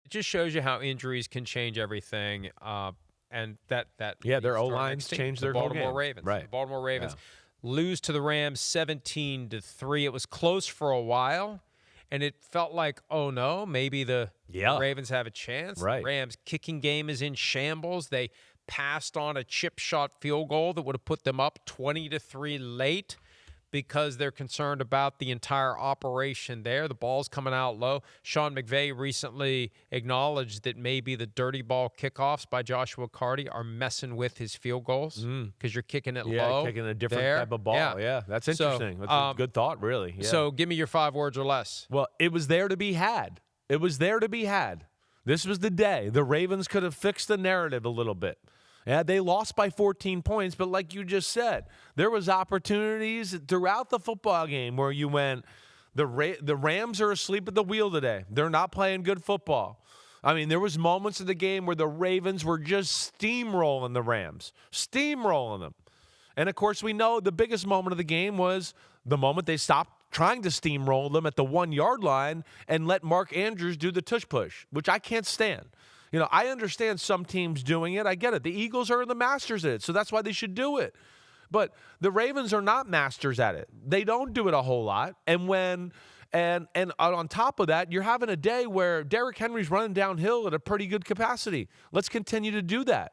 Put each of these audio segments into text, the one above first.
It just shows you how injuries can change everything. And that their O-lines changed their whole Baltimore game. Ravens. Right. The Baltimore Ravens lose to the Rams 17-3. It was close for a while, and it felt like, oh no, maybe the Ravens have a chance. Right. The Rams' kicking game is in shambles. They passed on a chip shot field goal that would have put them up 20-3 late, because they're concerned about the entire operation there. The ball's coming out low. Sean McVay recently acknowledged that maybe the dirty ball kickoffs by Joshua Carty are messing with his field goals because you're kicking it low. Yeah, kicking a different type of ball. Yeah, that's interesting. That's a good thought, really. Yeah. So give me your 5 words or less. Well, it was there to be had. It was there to be had. This was the day. The Ravens could have fixed the narrative a little bit. Yeah, they lost by 14 points, but like you just said, there was opportunities throughout the football game where you went, the Rams are asleep at the wheel today. They're not playing good football. I mean, there was moments of the game where the Ravens were just steamrolling the Rams, steamrolling them. And, of course, we know the biggest moment of the game was the moment they stopped trying to steamroll them at the 1-yard line and let Mark Andrews do the tush push, which I can't stand. You know, I understand some teams doing it. I get it. The Eagles are the masters at it, so that's why they should do it. But the Ravens are not masters at it. They don't do it a whole lot. And on top of that, you're having a day where Derrick Henry's running downhill at a pretty good capacity. Let's continue to do that.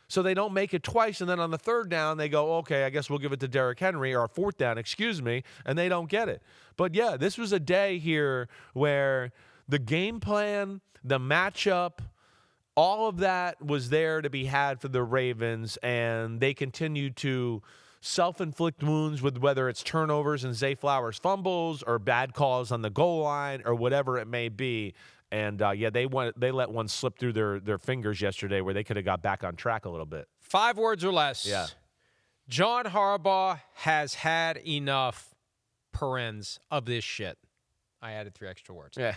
So they don't make it twice, and then on the third down, they go, okay, I guess we'll give it to Derrick Henry, or fourth down, and they don't get it. But, yeah, this was a day here where the game plan, the matchup, all of that was there to be had for the Ravens, and they continue to self-inflict wounds with whether it's turnovers and Zay Flowers fumbles or bad calls on the goal line or whatever it may be. And, they let one slip through their fingers yesterday where they could have got back on track a little bit. 5 words or less. Yeah. John Harbaugh has had enough parens of this shit. I added 3 extra words. Yeah.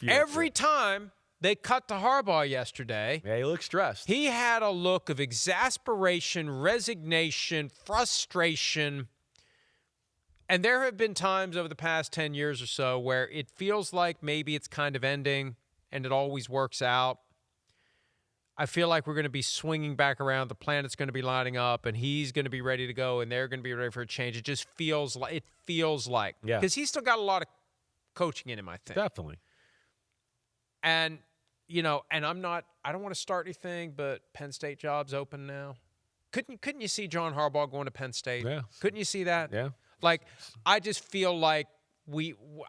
Every time they cut to Harbaugh yesterday, yeah, he looked stressed. He had a look of exasperation, resignation, frustration. And there have been times over the past 10 years or so where it feels like maybe it's kind of ending and it always works out. I feel like we're going to be swinging back around. The planet's going to be lining up, and he's going to be ready to go, and they're going to be ready for a change. It just feels like Yeah. Because he's still got a lot of coaching in him, I think. Definitely. And, you know, and I don't want to start anything, but Penn State job's open now. Couldn't you see John Harbaugh going to Penn State? Yeah. Couldn't you see that? Yeah. Like, I just feel like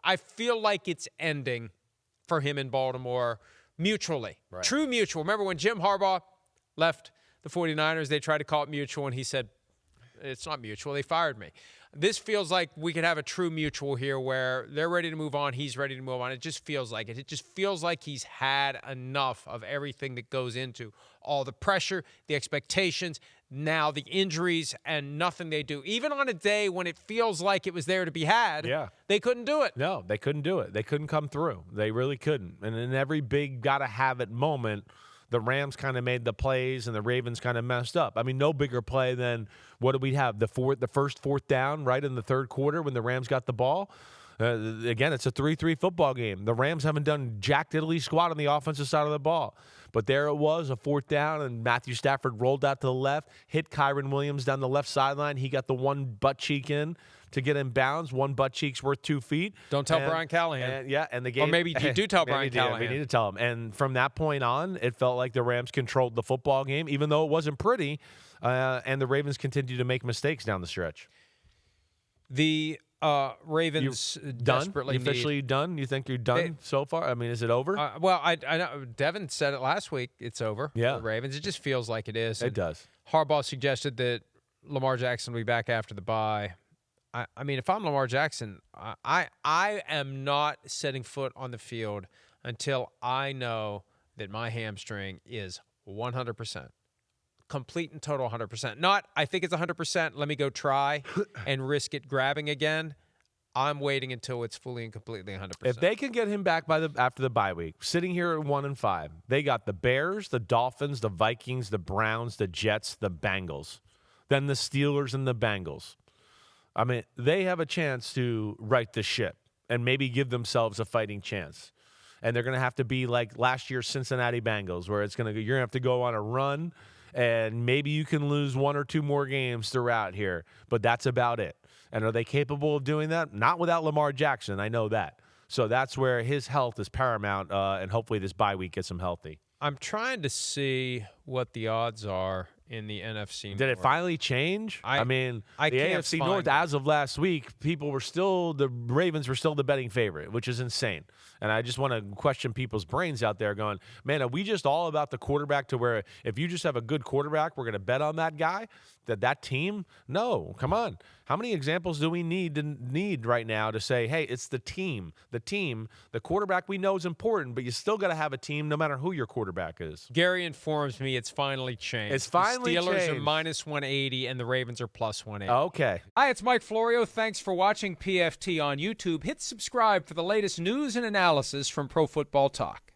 I feel like it's ending for him in Baltimore mutually. Right. True mutual. Remember when Jim Harbaugh left the 49ers, they tried to call it mutual, and he said, it's not mutual. They fired me. This feels like we could have a true mutual here where they're ready to move on. He's ready to move on. It just feels like it. It just feels like he's had enough of everything that goes into all the pressure, the expectations, now the injuries, and nothing they do. Even on a day when it feels like it was there to be had, they couldn't do it. No, they couldn't do it. They couldn't come through. They really couldn't. And in every big gotta-have-it moment, the Rams kind of made the plays and the Ravens kind of messed up. I mean, no bigger play than what did we have? The first fourth down right in the third quarter when the Rams got the ball. Again, it's a 3-3 football game. The Rams haven't done jack diddly squat on the offensive side of the ball. But there it was, a fourth down, and Matthew Stafford rolled out to the left, hit Kyron Williams down the left sideline. He got the one butt cheek in to get in bounds. One butt cheek's worth 2 feet. Don't tell Brian Callahan. And the game. Or maybe you do tell Brian Callahan. We need to tell him. And from that point on, it felt like the Rams controlled the football game, even though it wasn't pretty. And the Ravens continued to make mistakes down the stretch. The Ravens desperately officially done? You think you're done so far? I mean, is it over? Well, I know Devin said it last week. It's over. Yeah. For the Ravens. It just feels like it is. It does. Harbaugh suggested that Lamar Jackson will be back after the bye. I mean, if I'm Lamar Jackson, I am not setting foot on the field until I know that my hamstring is 100%. Complete and total 100%. Not, I think it's 100%. Let me go try and risk it grabbing again. I'm waiting until it's fully and completely 100%. If they can get him back after the bye week, sitting here at 1-5, they got the Bears, the Dolphins, the Vikings, the Browns, the Jets, the Bengals, then the Steelers and the Bengals. I mean, they have a chance to right the ship and maybe give themselves a fighting chance. and they're going to have to be like last year's Cincinnati Bengals, where you're going to have to go on a run, and maybe you can lose 1 or 2 more games throughout here, but that's about it. And are they capable of doing that? Not without Lamar Jackson, I know that. So that's where his health is paramount, and hopefully this bye week gets him healthy. I'm trying to see what the odds are in the NFC North. Did it finally change? I mean, the AFC North, as of last week, the Ravens were still the betting favorite, which is insane. And I just want to question people's brains out there going, man, are we just all about the quarterback to where if you just have a good quarterback, we're going to bet on that guy, that team? No, come on. How many examples do we need right now to say, hey, it's the team, the quarterback we know is important, but you still got to have a team no matter who your quarterback is. Gary informs me it's finally changed. It's finally changed. The Steelers are minus 180 and the Ravens are plus 180. Okay. Hi, it's Mike Florio. Thanks for watching PFT on YouTube. Hit subscribe for the latest news and analysis from Pro Football Talk.